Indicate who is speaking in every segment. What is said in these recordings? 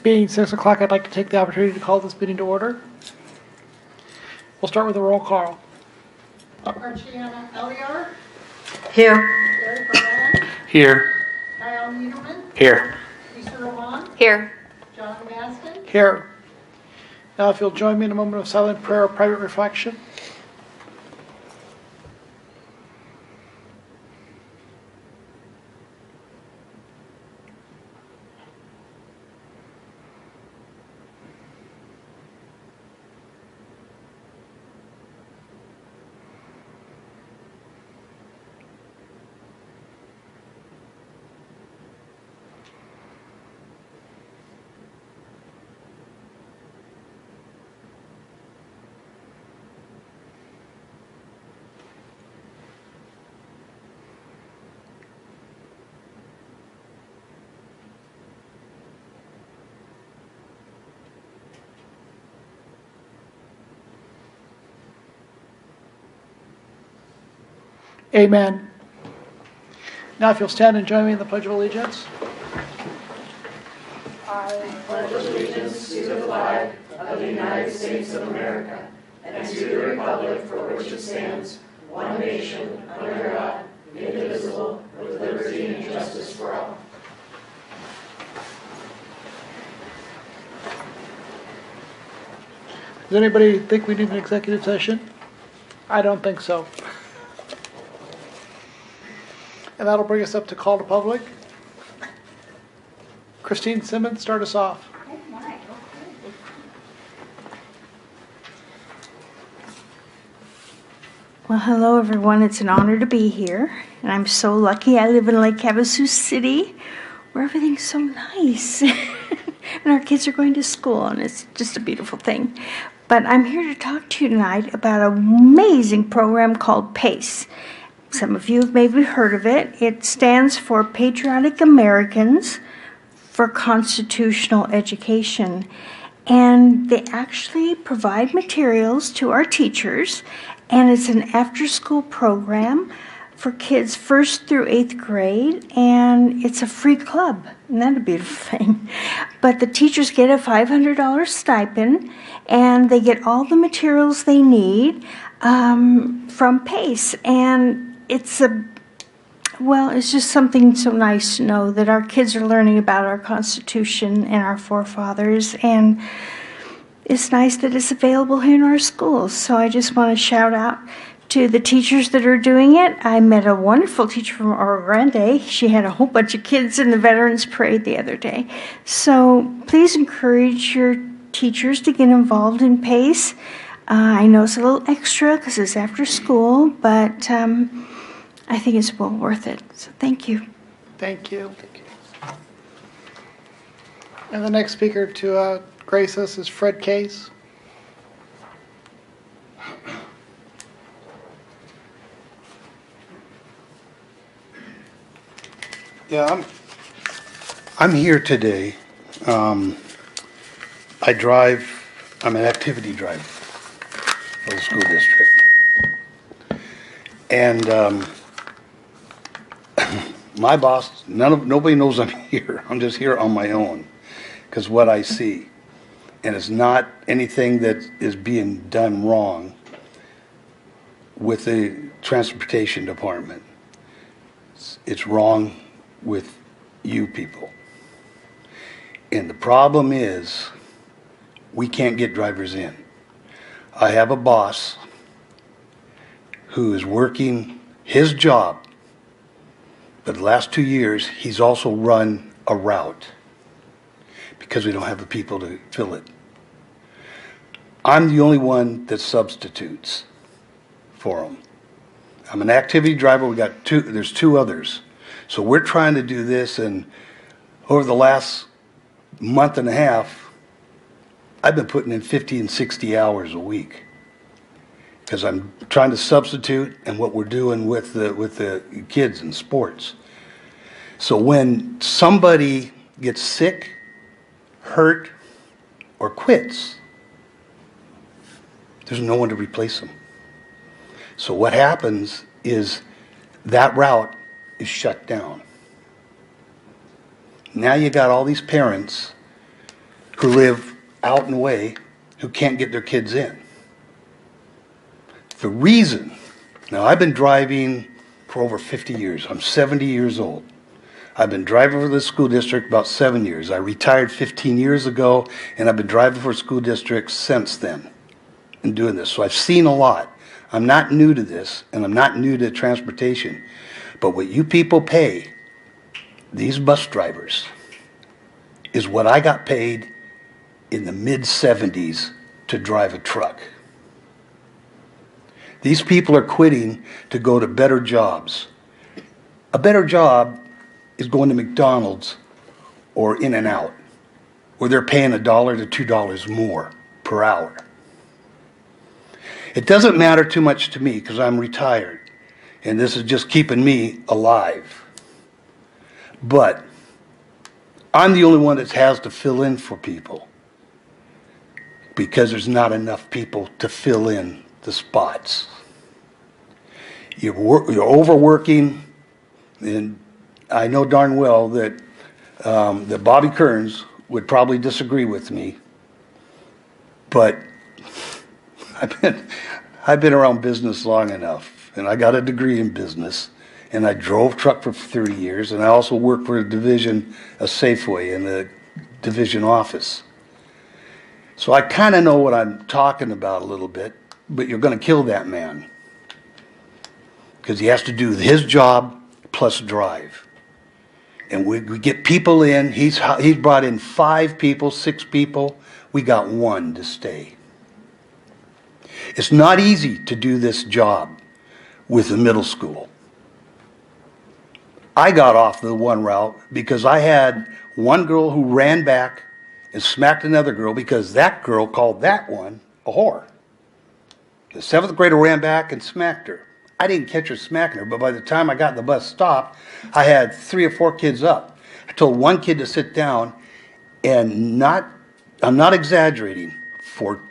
Speaker 1: Being 6 o'clock, I'd like to take the opportunity to call this meeting to order. We'll start with a roll call.
Speaker 2: Archiana Eliar,
Speaker 3: Here.
Speaker 2: Eric Berlin,
Speaker 1: Here.
Speaker 2: Kyle Niederman,
Speaker 1: Here.
Speaker 2: Lisa Roman,
Speaker 3: Here.
Speaker 2: John Maston.
Speaker 1: Here. Now, if you'll join me in a moment of silent prayer or private reflection. Amen. Now, if you'll stand and join me in the Pledge of Allegiance. I pledge allegiance to the flag of the United States of America and to the republic for which it stands, one nation, under God, indivisible, with liberty and justice for all. Does anybody think we need an executive session? I don't think so. And that'll bring us up to call to public. Christine Simmons, start us off.
Speaker 4: Well, hello everyone. It's an honor to be here. And I'm so lucky. I live in Lake Havasu City where everything's so nice. And our kids are going to school and it's just a beautiful thing. But I'm here to talk to you tonight about an amazing program called PACE. Some of you have maybe heard of it. It stands for Patriotic Americans for Constitutional Education. And they actually provide materials to our teachers, and it's an after-school program for kids 1st through 8th grade, and it's a free club. Isn't that a beautiful thing? But the teachers get a $500 stipend, and they get all the materials they need from PACE. And it's just something so nice to know that our kids are learning about our Constitution and our forefathers, and it's nice that it's available here in our schools. So I just want to shout out to the teachers that are doing it. I met a wonderful teacher from Oro Grande. She had a whole bunch of kids in the Veterans Parade the other day. So please encourage your teachers to get involved in PACE. I know it's a little extra because it's after school, but I think it's well worth it. So thank you.
Speaker 1: Thank you. And the next speaker to grace us is Fred Case.
Speaker 5: Yeah, I'm here today. I'm an activity driver for the school district. And my boss, nobody knows I'm here. I'm just here on my own because what I see. And it's not anything that is being done wrong with the transportation department. It's wrong with you people. And the problem is we can't get drivers in. I have a boss who is working his job, but the last 2 years he's also run a route because we don't have the people to fill it. I'm the only one that substitutes for him. I'm an activity driver. There's 2 others. So we're trying to do this, and over the last month and a half, I've been putting in 50 and 60 hours a week because I'm trying to substitute and what we're doing with the kids in sports. So when somebody gets sick, hurt, or quits, there's no one to replace them. So what happens is that route is shut down. Now you got all these parents who live out and away who can't get their kids in. The reason, now I've been driving for over 50 years. I'm 70 years old. I've been driving for this school district about 7 years. I retired 15 years ago, and I've been driving for school districts since then and doing this. So I've seen a lot. I'm not new to this, and I'm not new to transportation. But what you people pay, these bus drivers, is what I got paid in the mid-70s to drive a truck. These people are quitting to go to better jobs. A better job is going to McDonald's or In-N-Out, where they're paying $1 to $2 more per hour. It doesn't matter too much to me because I'm retired, and this is just keeping me alive. But I'm the only one that has to fill in for people because there's not enough people to fill in the spots. You're overworking, and I know darn well that that Bobby Kearns would probably disagree with me, but I've been around business long enough, and I got a degree in business, and I drove truck for 30 years, and I also worked for a division, a Safeway, in the division office. So I kind of know what I'm talking about a little bit, but you're going to kill that man because he has to do his job plus drive. And we get people in. He's brought in 5 people, 6 people. We got 1 to stay. It's not easy to do this job with the middle school. I got off the one route because I had one girl who ran back and smacked another girl because that girl called that one a whore. The 7th grader ran back and smacked her. I didn't catch her smacking her, but by the time I got in the bus stop, I had 3 or 4 kids up. I told one kid to sit down, and I'm not exaggerating, for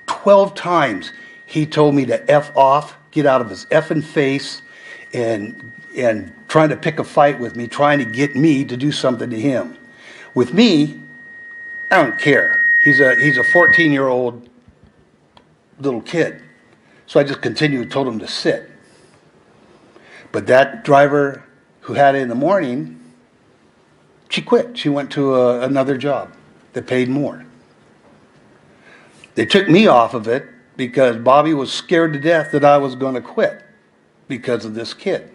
Speaker 5: 12 times he told me to F off, get out of his effing face, and trying to pick a fight with me, trying to get me to do something to him. With me, I don't care. He's a 14-year-old little kid. So I just continued and told him to sit. But that driver who had it in the morning, she quit. She went to another job that paid more. They took me off of it because Bobby was scared to death that I was going to quit because of this kid.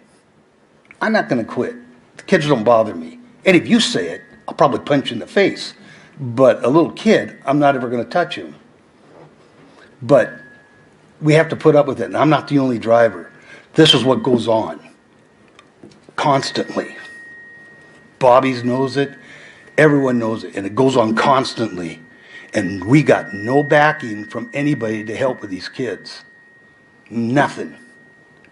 Speaker 5: I'm not going to quit. The kids don't bother me. And if you say it, I'll probably punch you in the face. But a little kid, I'm not ever going to touch him. But we have to put up with it. And I'm not the only driver. This is what goes on constantly. Bobby's knows it. Everyone knows it. And it goes on constantly. And we got no backing from anybody to help with these kids. Nothing.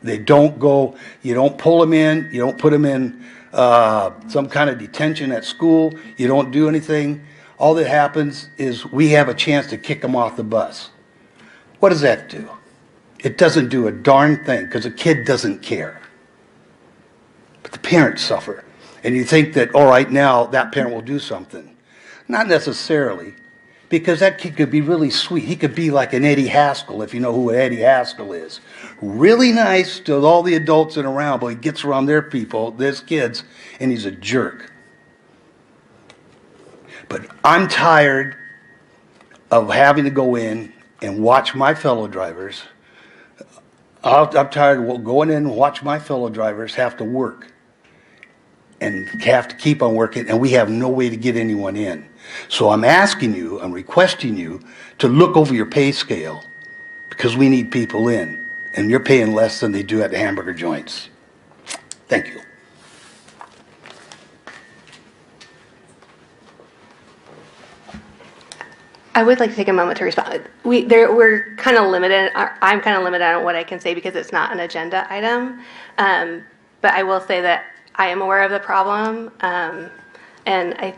Speaker 5: They don't go, you don't pull them in, you don't put them in some kind of detention at school, you don't do anything. All that happens is we have a chance to kick them off the bus. What does that do? It doesn't do a darn thing because the kid doesn't care. But the parents suffer. And you think that, all right, now that parent will do something. Not necessarily. Because that kid could be really sweet. He could be like an Eddie Haskell, if you know who Eddie Haskell is. Really nice to all the adults in around, but he gets around their people, their kids, and he's a jerk. But I'm tired of having to go in and watch my fellow drivers. I'm tired of going in and watch my fellow drivers have to work and have to keep on working, and we have no way to get anyone in. So I'm asking you, I'm requesting you to look over your pay scale because we need people in, and you're paying less than they do at the hamburger joints. Thank you.
Speaker 3: I would like to take a moment to respond. We're kind of limited. I'm kind of limited on what I can say because it's not an agenda item. But I will say that I am aware of the problem, and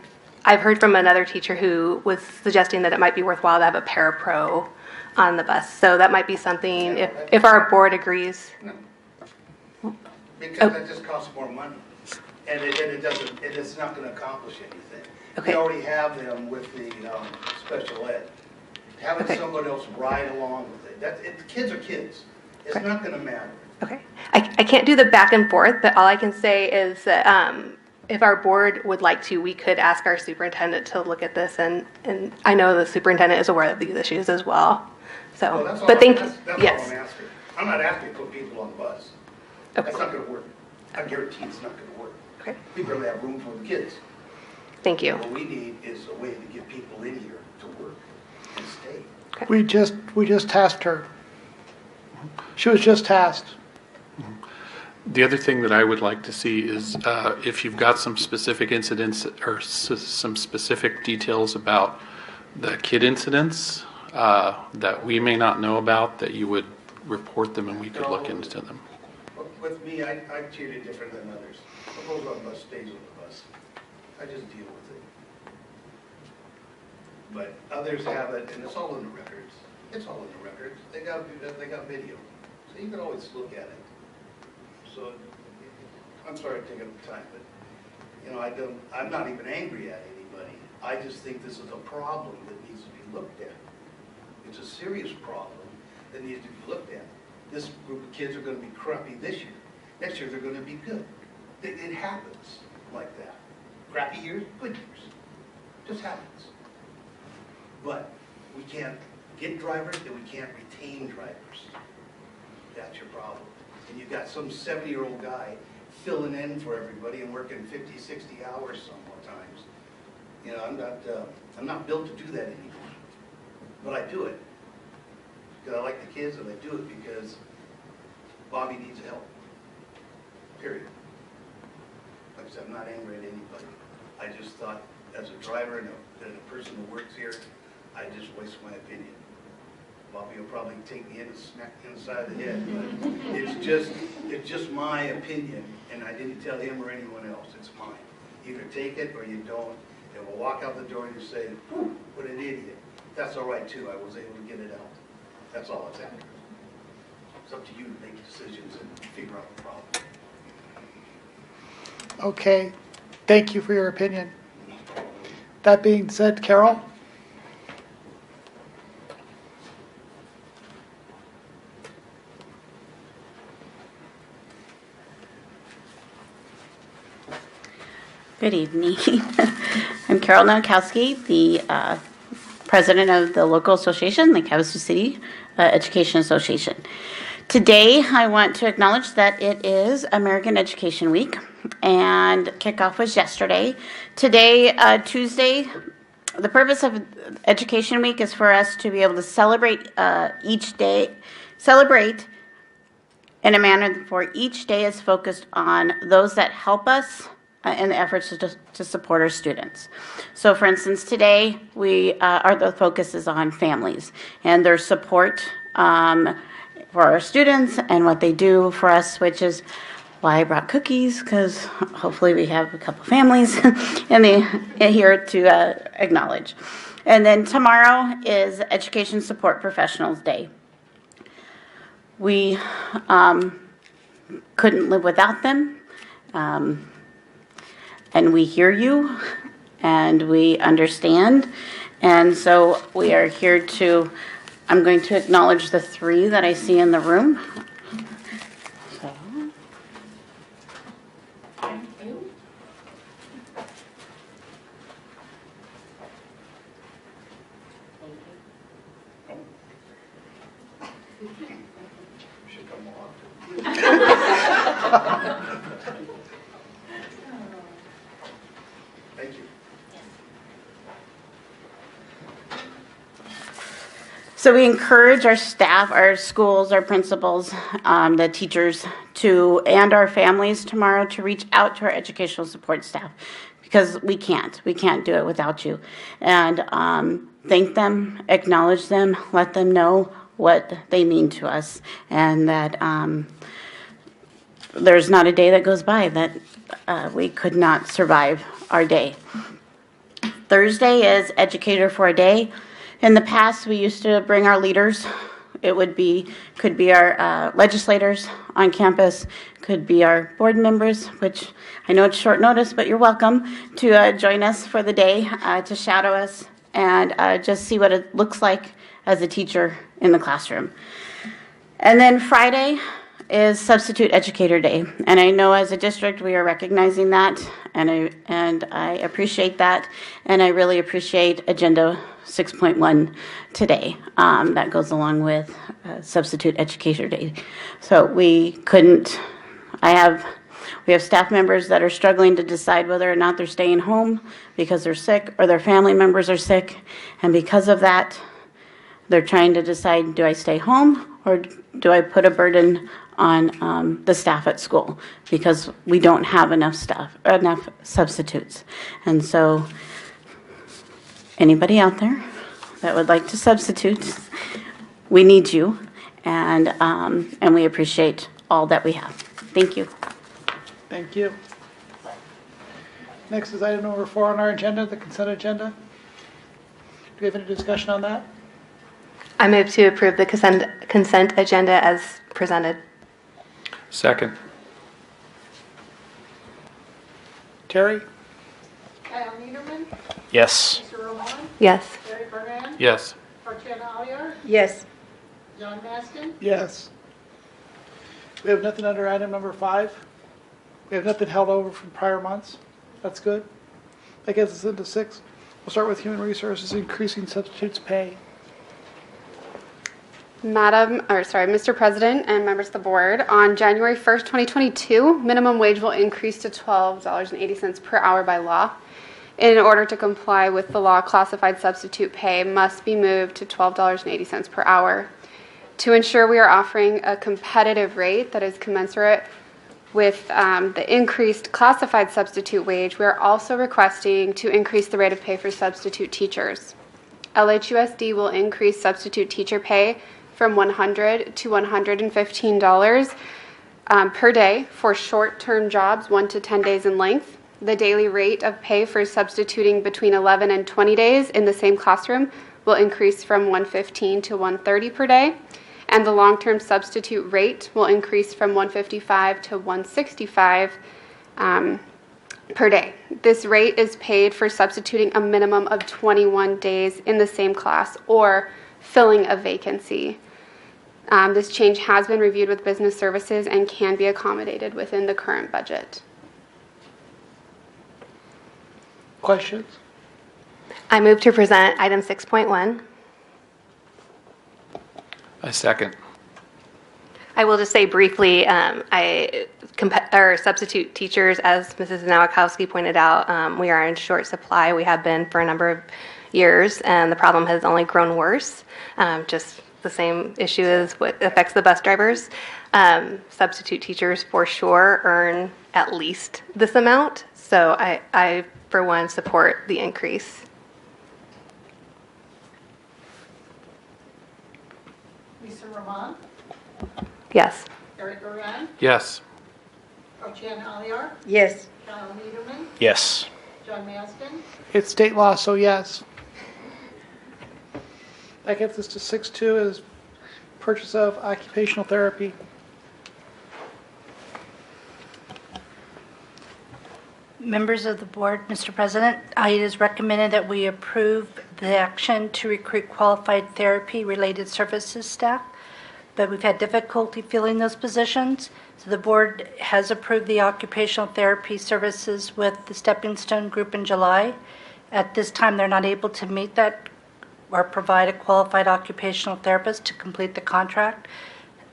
Speaker 3: I've heard from another teacher who was suggesting that it might be worthwhile to have a parapro on the bus. So that might be something if our board agrees.
Speaker 5: No. Because that just costs more money, and it's not going to accomplish anything.
Speaker 3: Okay.
Speaker 5: We already have them with the special ed. Having
Speaker 3: Okay.
Speaker 5: someone else ride along with it, kids are kids. It's
Speaker 3: Okay.
Speaker 5: not gonna matter.
Speaker 3: Okay. I can't do the back and forth, but all I can say is that if our board would like to, we could ask our superintendent to look at this, and I know the superintendent is aware of these issues as well. So,
Speaker 5: Well, that's all,
Speaker 3: but thank
Speaker 5: that's
Speaker 3: yes.
Speaker 5: all I'm asking. I'm not asking to put people on the bus.
Speaker 3: Okay.
Speaker 5: That's not gonna work. I guarantee it's not gonna work.
Speaker 3: Okay.
Speaker 5: We barely have room for the kids.
Speaker 3: Thank you.
Speaker 5: What we need is a way to get people in here to work and stay.
Speaker 6: We just tasked her. She was just tasked.
Speaker 7: The other thing that I would like to see is if you've got some specific incidents or some specific details about the kid incidents that we may not know about, that you would report them and we could look into them.
Speaker 5: With me, I treat it different than others. What goes on the bus stays on the bus. I just deal with it. But others have it, and it's all in the records. It's all in the records. They got video, so you can always look at it. So, I'm sorry to take up the time, but, I'm not even angry at anybody. I just think this is a problem that needs to be looked at. It's a serious problem that needs to be looked at. This group of kids are gonna be crappy this year. Next year, they're gonna be good. It happens like that. Crappy years, good years. Just happens. But we can't get drivers and we can't retain drivers. That's your problem. And you've got some 70-year-old guy filling in for everybody and working 50, 60 hours sometimes. I'm not built to do that anymore. But I do it because I like the kids, and I do it because Bobby needs help. Period. Like I said, I'm not angry at anybody. I just thought, as a driver and a person who works here, I just voiced my opinion. Bobby will probably take me in and smack me in the side of the head, but it's just my opinion, and I didn't tell him or anyone else. It's mine. Either take it or you don't, and we'll walk out the door and you say, "Whew, what an idiot." That's all right too. I was able to get it out. That's all it's after. It's up to you to make decisions and figure out the problem.
Speaker 6: Okay, thank you for your opinion. That being said, Carol?
Speaker 8: Good evening. I'm Carol Nowakowski, the president of the local association, the Havasu City Education Association. Today, I want to acknowledge that it is American Education Week, and kickoff was yesterday. Today, Tuesday, the purpose of Education Week is for us to be able to celebrate celebrate in a manner for each day is focused on those that help us in the efforts to support our students. So for instance, today the focus is on families and their support for our students and what they do for us, which is why I brought cookies, because hopefully we have a couple families here to acknowledge. And then tomorrow is Education Support Professionals Day. We couldn't live without them. And we hear you, and we understand. And so we are here I'm going to acknowledge the 3 that I see in the room. So.
Speaker 1: Thank you.
Speaker 5: Should come along. Thank you.
Speaker 8: So we encourage our staff, our schools, our principals, the teachers and our families tomorrow to reach out to our educational support staff, because we can't do it without you. And thank them, acknowledge them, let them know what they mean to us, and that there's not a day that goes by that we could not survive our day. Thursday is Educator for a Day. In the past, we used to bring our leaders It could be our legislators on campus, could be our board members, which I know it's short notice, but you're welcome to join us for the day, to shadow us and just see what it looks like as a teacher in the classroom. And then Friday is Substitute Educator Day, and I know as a district we are recognizing that, and I appreciate that, and I really appreciate Agenda 6.1 today. That goes along with Substitute Educator Day. So we have staff members that are struggling to decide whether or not they're staying home because they're sick or their family members are sick, and because of that, they're trying to decide, do I stay home or do I put a burden on the staff at school because we don't have enough substitutes. And so anybody out there that would like to substitute, we need you, and we appreciate all that we have. Thank you.
Speaker 6: Thank you. Next is item number 4 on our agenda, the consent agenda. Do we have any discussion on that?
Speaker 3: I move to approve the consent agenda as presented.
Speaker 7: Second.
Speaker 6: Terry?
Speaker 2: Kyle Niederman,
Speaker 9: Yes.
Speaker 2: Lisa Roman,
Speaker 3: Yes.
Speaker 2: Gary Berman,
Speaker 7: Yes.
Speaker 2: Archana Aliyar,
Speaker 4: Yes.
Speaker 2: John Maskin,
Speaker 6: Yes. We have nothing under item number 5. We have nothing held over from prior months. That's good. That gets us into 6. We'll start with Human Resources, increasing substitutes pay.
Speaker 10: Mr. President and members of the board, on January 1st, 2022, minimum wage will increase to $12.80 per hour by law. In order to comply with the law, classified substitute pay must be moved to $12.80 per hour. To ensure we are offering a competitive rate that is commensurate with the increased classified substitute wage, we are also requesting to increase the rate of pay for substitute teachers. LHUSD will increase substitute teacher pay from $100 to $115 per day for short-term jobs 1 to 10 days in length. The daily rate of pay for substituting between 11 and 20 days in the same classroom will increase from $115 to $130 per day, and the long-term substitute rate will increase from $155 to $165 per day. This rate is paid for substituting a minimum of 21 days in the same class or filling a vacancy. This change has been reviewed with business services and can be accommodated within the current budget.
Speaker 6: Questions?
Speaker 3: I move to present item 6.1.
Speaker 7: I second.
Speaker 3: I will just say briefly, substitute teachers, as Mrs. Nowakowski pointed out, we are in short supply. We have been for a number of years, and the problem has only grown worse. Just the same issue as what affects the bus drivers. Substitute teachers, for sure, earn at least this amount. So I for one, support the increase.
Speaker 2: Lisa Roman,
Speaker 3: Yes.
Speaker 2: Gary Berman,
Speaker 7: Yes.
Speaker 2: Archana Aliyar,
Speaker 4: Yes.
Speaker 2: Kyle Niederman,
Speaker 9: Yes.
Speaker 2: John Maskin,
Speaker 6: It's state law, so yes. That gets us to 6.2 is purchase of occupational therapy.
Speaker 11: Members of the board, Mr. President, it is recommended that we approve the action to recruit qualified therapy-related services staff, but we've had difficulty filling those positions. So the board has approved the occupational therapy services with the Stepping Stone Group in July. At this time, they're not able to meet that or provide a qualified occupational therapist to complete the contract,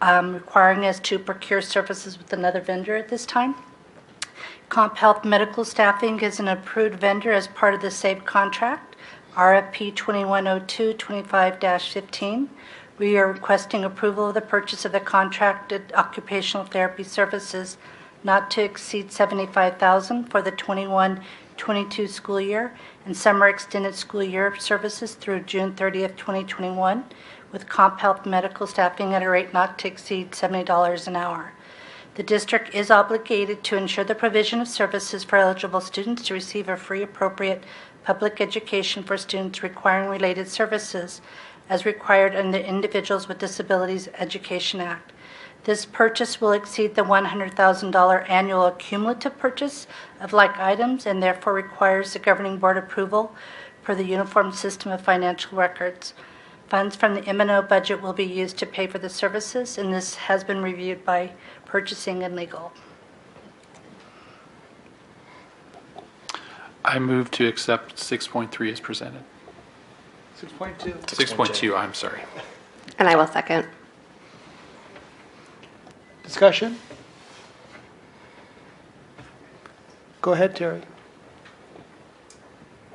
Speaker 11: requiring us to procure services with another vendor at this time. Comp Health Medical Staffing is an approved vendor as part of the SAVE contract, RFP 2102-25-15. We are requesting approval of the purchase of the contracted occupational therapy services not to exceed $75,000 for the 21-22 school year and summer extended school year services through June 30th, 2021, with Comp Health Medical Staffing at a rate not to exceed $70 an hour. The district is obligated to ensure the provision of services for eligible students to receive a free, appropriate public education for students requiring related services, as required under the Individuals with Disabilities Education Act. This purchase will exceed the $100,000 annual cumulative purchase of like items and therefore requires the governing board approval for the Uniform System of Financial Records. Funds from the M&O budget will be used to pay for the services, and this has been reviewed by purchasing and legal.
Speaker 7: I move to accept 6.3 as presented.
Speaker 6: 6.2.
Speaker 7: 6.2, I'm sorry.
Speaker 3: And I will second.
Speaker 6: Discussion? Go ahead, Terry.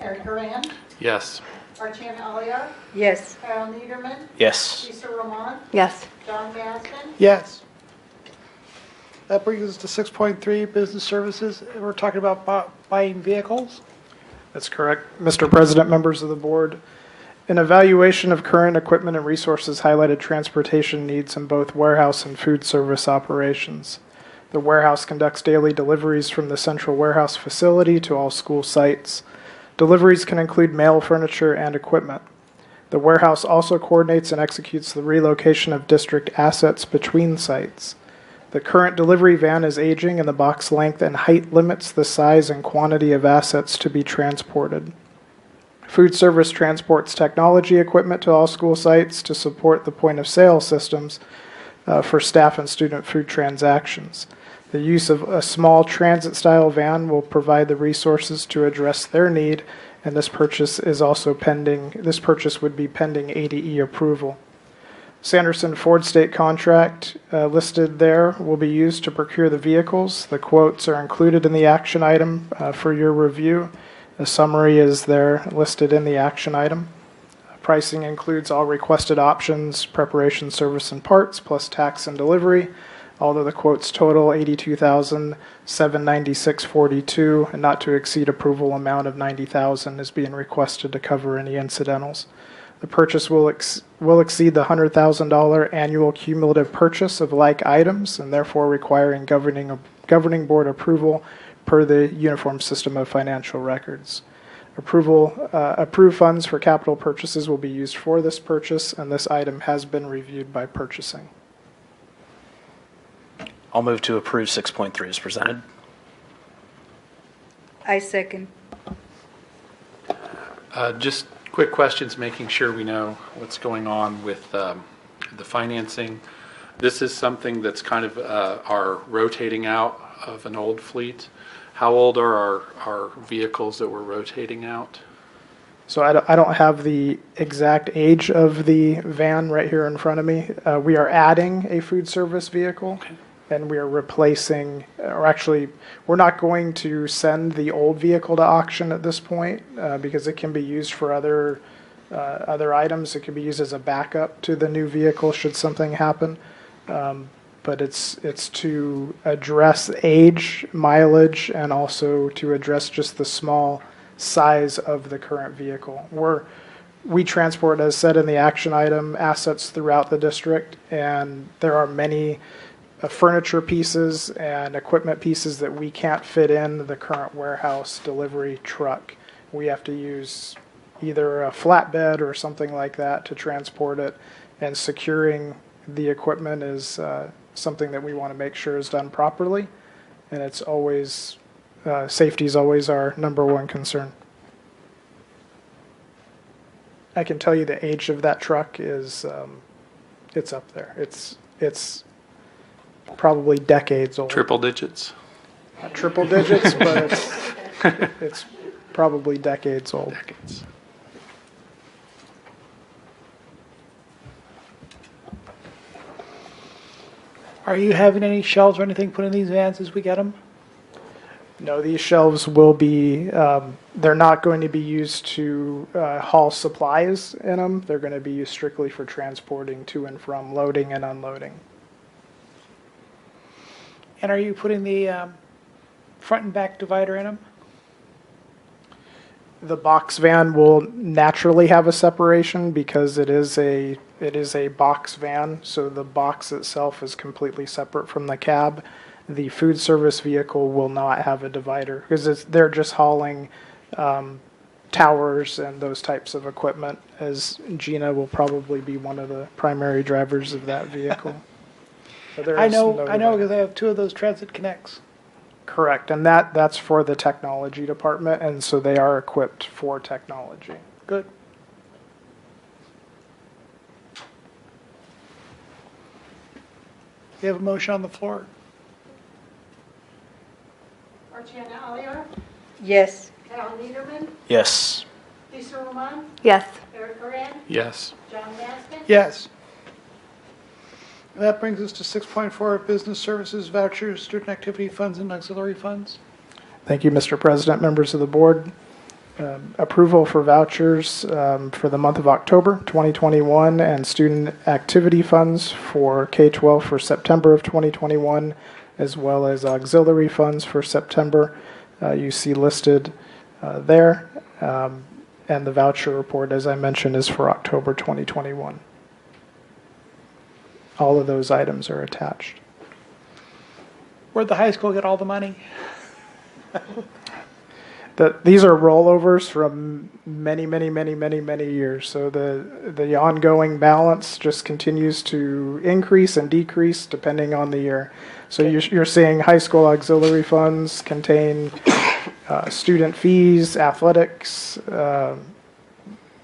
Speaker 2: Eric Duran,
Speaker 7: Yes.
Speaker 2: Archana Aliyar,
Speaker 11: Yes.
Speaker 2: Carol Niederman,
Speaker 9: Yes.
Speaker 2: Lisa Roman,
Speaker 3: Yes.
Speaker 2: John Masden,
Speaker 6: Yes. That brings us to 6.3, business services. We're talking about buying vehicles.
Speaker 12: That's correct. Mr. President, members of the board, an evaluation of current equipment and resources highlighted transportation needs in both warehouse and food service operations. The warehouse conducts daily deliveries from the central warehouse facility to all school sites. Deliveries can include mail, furniture, and equipment. The warehouse also coordinates and executes the relocation of district assets between sites. The current delivery van is aging, and the box length and height limits the size and quantity of assets to be transported. Food service transports technology equipment to all school sites to support the point-of-sale systems for staff and student food transactions. The use of a small transit-style van will provide the resources to address their need, and this purchase is also pending. This purchase would be pending ADE approval. Sanderson Ford State contract listed there will be used to procure the vehicles. The quotes are included in the action item for your review. The summary is there listed in the action item. Pricing includes all requested options, preparation, service, and parts, plus tax and delivery. Although the quotes total $82,796.42, and not to exceed approval amount of $90,000 is being requested to cover any incidentals. The purchase will exceed the $100,000 annual cumulative purchase of like items, and therefore requiring governing board approval per the Uniform System of Financial Records. Approved funds for capital purchases will be used for this purchase, and this item has been reviewed by purchasing.
Speaker 9: I'll move to approve 6.3 as presented.
Speaker 11: I second.
Speaker 7: Just quick questions, making sure we know what's going on with the financing. This is something that's kind of our rotating out of an old fleet. How old are our vehicles that we're rotating out?
Speaker 12: So I don't have the exact age of the van right here in front of me. We are adding a food service vehicle.
Speaker 7: Okay.
Speaker 12: And we are replacing, or actually, we're not going to send the old vehicle to auction at this point because it can be used for other items. It can be used as a backup to the new vehicle should something happen. But it's to address age, mileage, and also to address just the small size of the current vehicle. We transport, as said in the action item, assets throughout the district, and there are many furniture pieces and equipment pieces that we can't fit in the current warehouse delivery truck. We have to use either a flatbed or something like that to transport it, and securing the equipment is something that we want to make sure is done properly, and it's always safety is always our number one concern. I can tell you the age of that truck is it's up there. It's probably decades old.
Speaker 7: Triple digits?
Speaker 12: Not triple digits, but it's probably decades old.
Speaker 7: Decades.
Speaker 6: Are you having any shelves or anything put in these vans as we get them?
Speaker 12: No, these shelves will be, they're not going to be used to haul supplies in them. They're going to be used strictly for transporting to and from loading and unloading.
Speaker 6: And are you putting the front and back divider in them?
Speaker 12: The box van will naturally have a separation because it is a box van, so the box itself is completely separate from the cab. The food service vehicle will not have a divider because they're just hauling towers and those types of equipment, as Gina will probably be one of the primary drivers of that vehicle. But there
Speaker 6: I
Speaker 12: is
Speaker 6: know
Speaker 12: no-
Speaker 6: because I have 2 of those Transit Connects.
Speaker 12: Correct, and that's for the technology department, and so they are equipped for technology.
Speaker 6: Good. We have a motion on the floor.
Speaker 2: Marciana Alliar,
Speaker 11: Yes.
Speaker 2: Cal Niederman,
Speaker 9: Yes.
Speaker 2: Lisa Roman,
Speaker 3: Yes.
Speaker 2: Eric Duran,
Speaker 7: Yes.
Speaker 2: John Maskin.
Speaker 6: Yes. That brings us to 6.4, business services, vouchers, student activity funds, and auxiliary funds.
Speaker 12: Thank you, Mr. President, members of the board. Approval for vouchers for the month of October 2021 and student activity funds for K-12 for September of 2021, as well as auxiliary funds for September. You see listed there. And the voucher report, as I mentioned, is for October 2021. All of those items are attached.
Speaker 6: Where'd the high school get all the money?
Speaker 12: These are rollovers from many years. So the ongoing balance just continues to increase and decrease depending on the year. So you're seeing high school auxiliary funds contain student fees, athletics,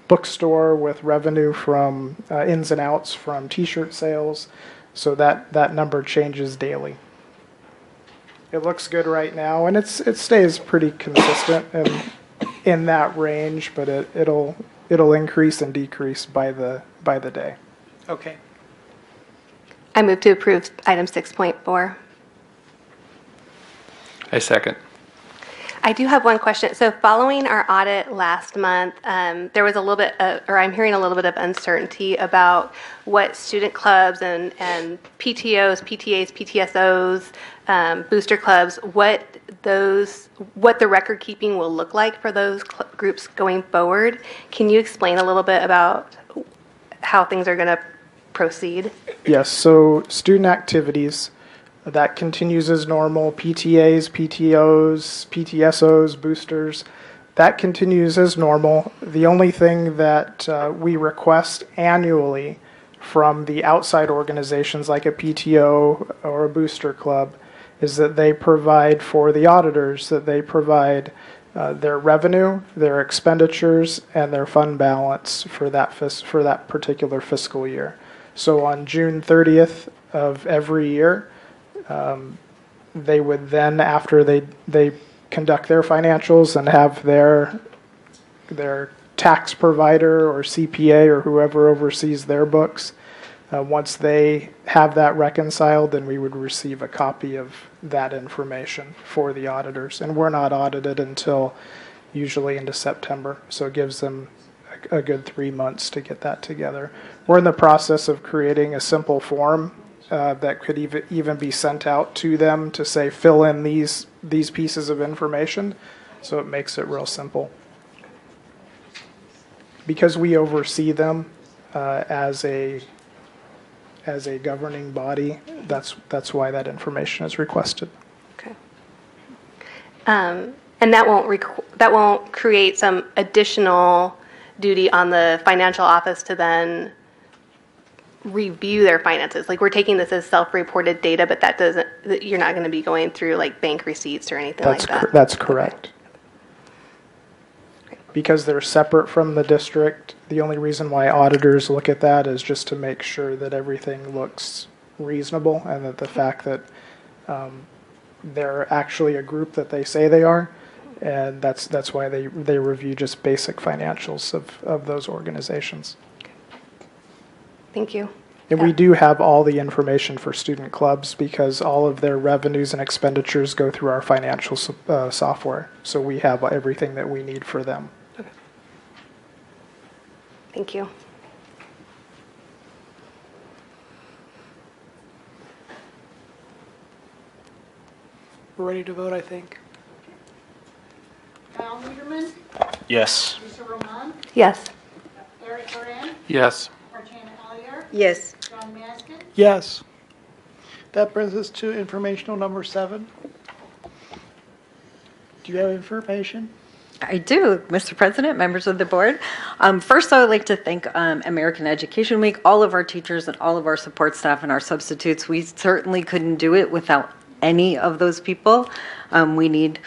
Speaker 12: bookstore with revenue from ins and outs from T-shirt sales. So that number changes daily. It looks good right now, and it stays pretty consistent in that range, but it'll increase and decrease by the day.
Speaker 6: Okay.
Speaker 3: I move to approve item 6.4.
Speaker 7: I second.
Speaker 3: I do have one question. So following our audit last month, there was a little bit, or I'm hearing a little bit of uncertainty about what student clubs and PTOs, PTAs, PTSOs, booster clubs, what the record keeping will look like for those groups going forward. Can you explain a little bit about how things are going to proceed?
Speaker 12: Yes, so student activities, that continues as normal. PTAs, PTOs, PTSOs, boosters, that continues as normal. The only thing that we request annually from the outside organizations like a PTO or a booster club is that they provide for the auditors, that they provide their revenue, their expenditures, and their fund balance for that particular fiscal year. So on June 30th of every year, they would then, after they conduct their financials and have their tax provider or CPA or whoever oversees their books, once they have that reconciled, then we would receive a copy of that information for the auditors. And we're not audited until usually into September, so it gives them a good 3 months to get that together. We're in the process of creating a simple form that could even be sent out to them to say, fill in these pieces of information, so it makes it real simple. Because we oversee them as a governing body, that's why that information is requested.
Speaker 3: Okay. And that won't create some additional duty on the financial office to then review their finances. Like, we're taking this as self-reported data, but you're not going to be going through like bank receipts or anything like that.
Speaker 12: That's correct.
Speaker 3: Okay.
Speaker 12: Because they're separate from the district, the only reason why auditors look at that is just to make sure that everything looks reasonable and that the fact that they're actually a group that they say they are, and that's why they review just basic financials of those organizations.
Speaker 3: Thank you.
Speaker 12: And we do have all the information for student clubs because all of their revenues and expenditures go through our financial software. So we have everything that we need for them.
Speaker 3: Okay. Thank you.
Speaker 6: We're ready to vote, I think.
Speaker 2: Cal Niederman,
Speaker 9: Yes.
Speaker 2: Lisa Roman,
Speaker 3: Yes.
Speaker 2: Eric Duran,
Speaker 7: Yes.
Speaker 2: Marciana Alliar,
Speaker 11: Yes.
Speaker 2: John Maskin.
Speaker 6: Yes. That brings us to informational number 7. Do you have information?
Speaker 13: I do, Mr. President, members of the board. First, I would like to thank American Education Week, all of our teachers and all of our support staff and our substitutes. We certainly couldn't do it without any of those people. We need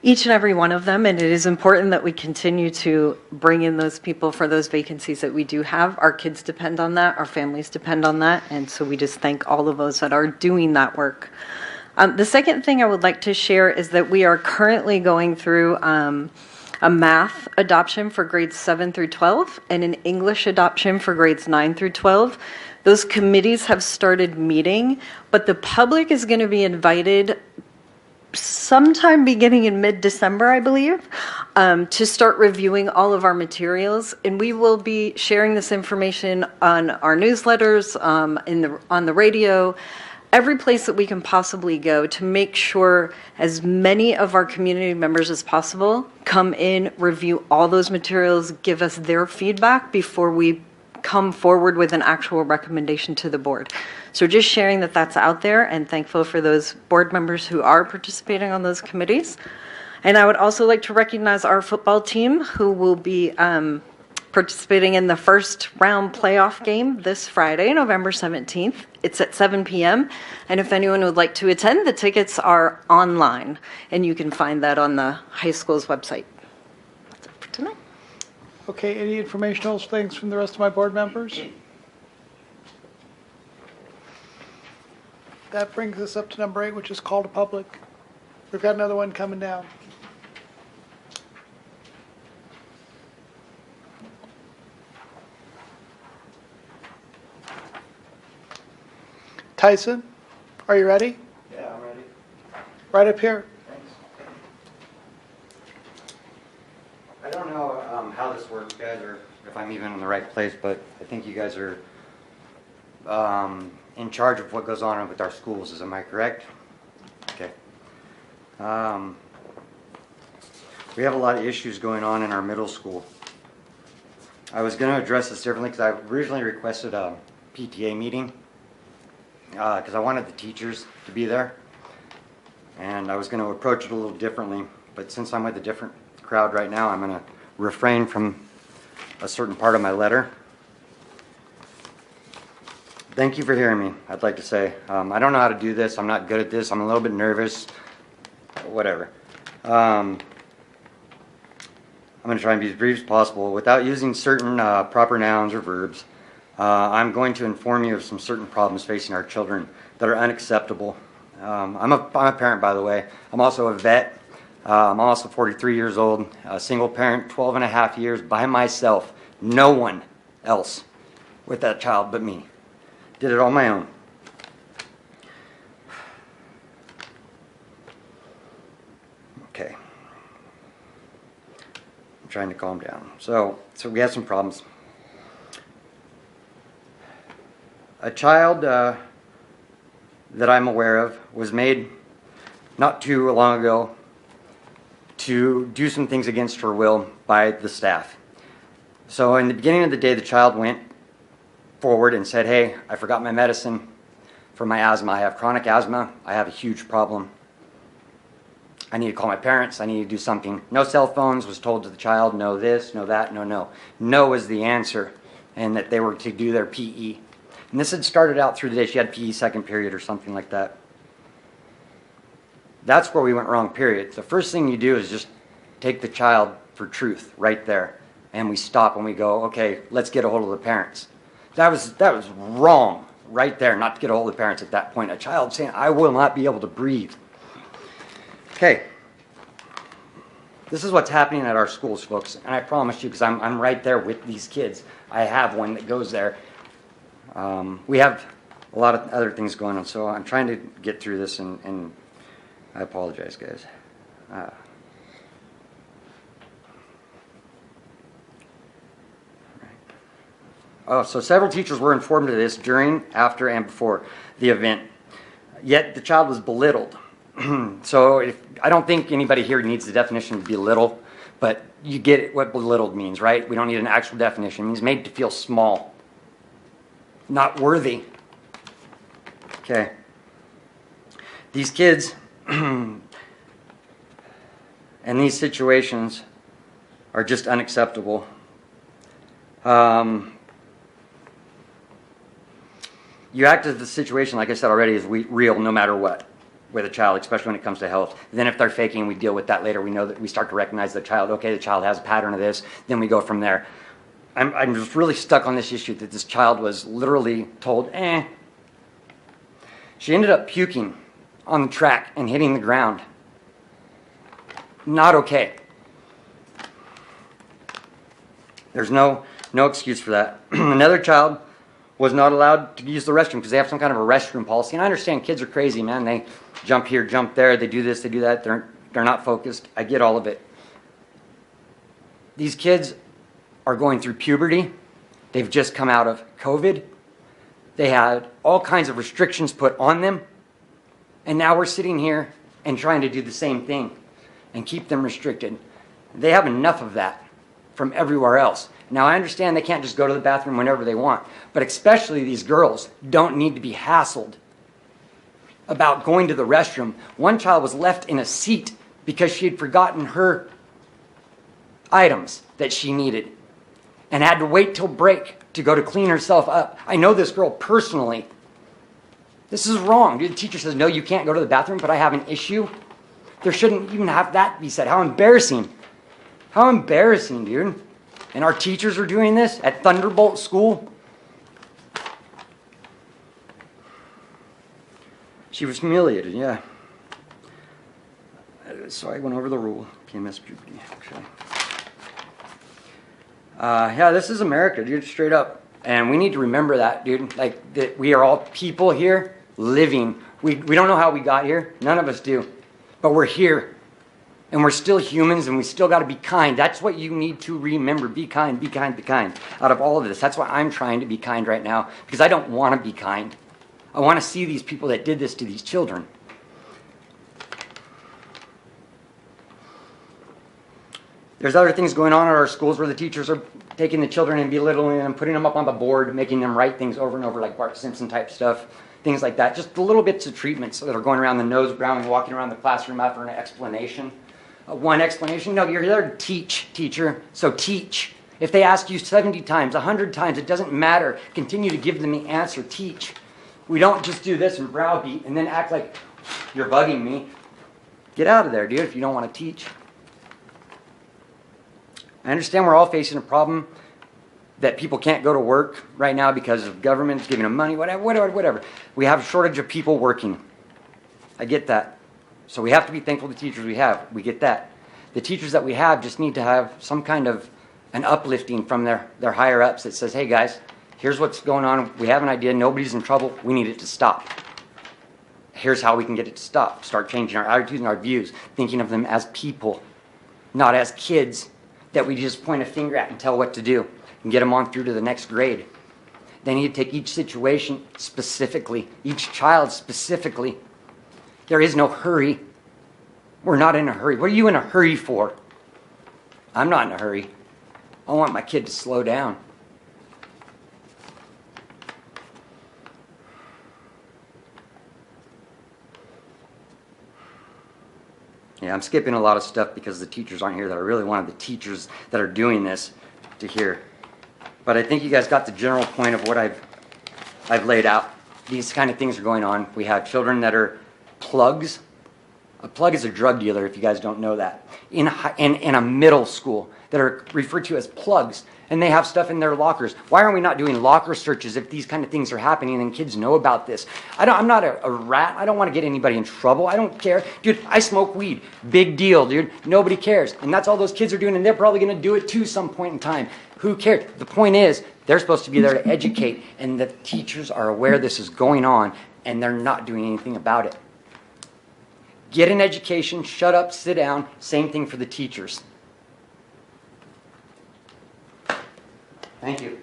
Speaker 13: each and every one of them, and it is important that we continue to bring in those people for those vacancies that we do have. Our kids depend on that, our families depend on that, and so we just thank all of those that are doing that work. The second thing I would like to share is that we are currently going through a math adoption for grades 7 through 12 and an English adoption for grades 9 through 12. Those committees have started meeting, but the public is going to be invited sometime beginning in mid-December, I believe, to start reviewing all of our materials. And we will be sharing this information on our newsletters, on the radio, every place that we can possibly go to make sure as many of our community members as possible come in, review all those materials, give us their feedback before we come forward with an actual recommendation to the board. So just sharing that that's out there, and thankful for those board members who are participating on those committees. And I would also like to recognize our football team who will be participating in the first round playoff game this Friday, November 17th. It's at 7 p.m. And if anyone would like to attend, the tickets are online, and you can find that on the high school's website. That's it for tonight.
Speaker 6: Okay, any informational things from the rest of my board members? That brings us up to number 8, which is call to public. We've got another one coming down. Tyson, are you ready?
Speaker 14: Yeah, I'm ready.
Speaker 6: Right up here.
Speaker 14: Thanks. I don't know how this works, guys, or if I'm even in the right place, but I think you guys are in charge of what goes on with our schools. Am I correct? Okay. We have a lot of issues going on in our middle school. I was going to address this differently because I originally requested a PTA meeting because I wanted the teachers to be there, and I was going to approach it a little differently, but since I'm with a different crowd right now, I'm going to refrain from a certain part of my letter. Thank you for hearing me, I'd like to say. I don't know how to do this. I'm not good at this. I'm a little bit nervous. Whatever. I'm going to try and be as brief as possible. Without using certain proper nouns or verbs, I'm going to inform you of some certain problems facing our children that are unacceptable. I'm a parent, by the way. I'm also a vet. I'm also 43 years old, a single parent, 12 and a half years by myself. No one else with that child but me. Did it on my own. Okay. I'm trying to calm down. So we have some problems. A child that I'm aware of was made not too long ago to do some things against her will by the staff. So in the beginning of the day, the child went forward and said, hey, I forgot my medicine for my asthma. I have chronic asthma. I have a huge problem. I need to call my parents. I need to do something. No cell phones, was told to the child. No this, no that, no, no. No was the answer, and that they were to do their PE. And this had started out through the day. She had PE second period or something like that. That's where we went wrong, period. The first thing you do is just take the child for truth right there. And we stop and we go, okay, let's get a hold of the parents. That was wrong right there, not to get a hold of the parents at that point. A child saying, I will not be able to breathe. Okay. This is what's happening at our schools, folks. And I promise you, because I'm right there with these kids. I have one that goes there. We have a lot of other things going on, so I'm trying to get through this, and I apologize, guys. So several teachers were informed of this during, after, and before the event. Yet the child was belittled. So I don't think anybody here needs the definition of belittle, but you get what belittled means, right? We don't need an actual definition. It means made to feel small, not worthy. Okay. These kids in these situations are just unacceptable. You act as the situation, like I said already, is real no matter what with a child, especially when it comes to health. Then if they're faking, we deal with that later. We know that we start to recognize the child. Okay, the child has a pattern of this. Then we go from there. I'm just really stuck on this issue that this child was literally told, She ended up puking on the track and hitting the ground. Not okay. There's no excuse for that. Another child was not allowed to use the restroom because they have some kind of a restroom policy. And I understand kids are crazy, man. They jump here, jump there. They do this, they do that. They're not focused. I get all of it. These kids are going through puberty. They've just come out of COVID. They had all kinds of restrictions put on them. And now we're sitting here and trying to do the same thing and keep them restricted. They have enough of that from everywhere else. Now, I understand they can't just go to the bathroom whenever they want, but especially these girls don't need to be hassled about going to the restroom. One child was left in a seat because she had forgotten her items that she needed and had to wait till break to go to clean herself up. I know this girl personally. This is wrong. The teacher says, no, you can't go to the bathroom, but I have an issue. There shouldn't even have that be said. How embarrassing. How embarrassing, dude. And our teachers are doing this at Thunderbolt School. She was humiliated, yeah. So I went over the rule. PMS puberty, actually. Yeah, this is America, dude, straight up. And we need to remember that, dude. Like, that we are all people here living. We don't know how we got here. None of us do. But we're here. And we're still humans, and we still got to be kind. That's what you need to remember. Be kind, be kind, be kind. Out of all of this, that's why I'm trying to be kind right now, because I don't want to be kind. I want to see these people that did this to these children. There's other things going on at our schools where the teachers are taking the children and belittling them, putting them up on the board, making them write things over and over, like Bart Simpson type stuff, things like that. Just the little bits of treatments that are going around the nose brown and walking around the classroom after an explanation. One explanation, no, you're there to teach, teacher, so teach. If they ask you 70 times, 100 times, it doesn't matter. Continue to give them the answer, teach. We don't just do this and browbeat and then act like you're bugging me. Get out of there, dude, if you don't want to teach. I understand we're all facing a problem that people can't go to work right now because of government's giving them money, whatever. We have a shortage of people working. I get that. So we have to be thankful for the teachers we have. We get that. The teachers that we have just need to have some kind of an uplifting from their higher ups that says, hey guys, here's what's going on. We have an idea. Nobody's in trouble. We need it to stop. Here's how we can get it to stop. Start changing our attitudes and our views, thinking of them as people, not as kids that we just point a finger at and tell what to do and get them on through to the next grade. They need to take each situation specifically, each child specifically. There is no hurry. We're not in a hurry. What are you in a hurry for? I'm not in a hurry. I want my kid to slow down. Yeah, I'm skipping a lot of stuff because the teachers aren't here that I really wanted the teachers that are doing this to hear. But I think you guys got the general point of what I've laid out. These kind of things are going on. We have children that are plugs. A plug is a drug dealer, if you guys don't know that. In a middle school that are referred to as plugs, and they have stuff in their lockers. Why are we not doing locker searches if these kind of things are happening and kids know about this? I'm not a rat. I don't want to get anybody in trouble. I don't care. Dude, I smoke weed. Big deal, dude. Nobody cares. And that's all those kids are doing, and they're probably going to do it too some point in time. Who cares? The point is, they're supposed to be there to educate, and the teachers are aware this is going on, and they're not doing anything about it. Get an education, shut up, sit down. Same thing for the teachers. Thank you.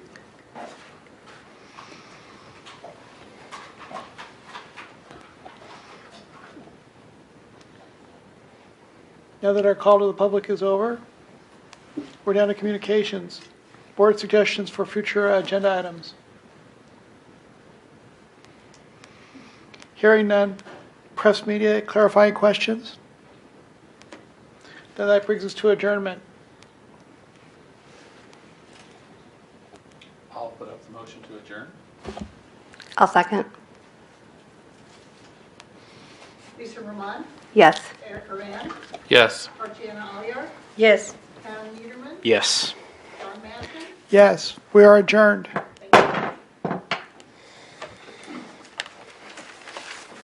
Speaker 6: Now that our call to the public is over, we're down to communications. Board suggestions for future agenda items. Hearing none. Press media, clarifying questions. Then that brings us to adjournment.
Speaker 7: put up the motion to adjourn.
Speaker 3: I'll second.
Speaker 2: Lisa Roman,
Speaker 3: Yes.
Speaker 2: Eric Duran,
Speaker 7: Yes.
Speaker 2: Artiana Alliar,
Speaker 11: Yes.
Speaker 2: Alan Niederman,
Speaker 9: Yes.
Speaker 2: John Maston,
Speaker 6: Yes, we are adjourned.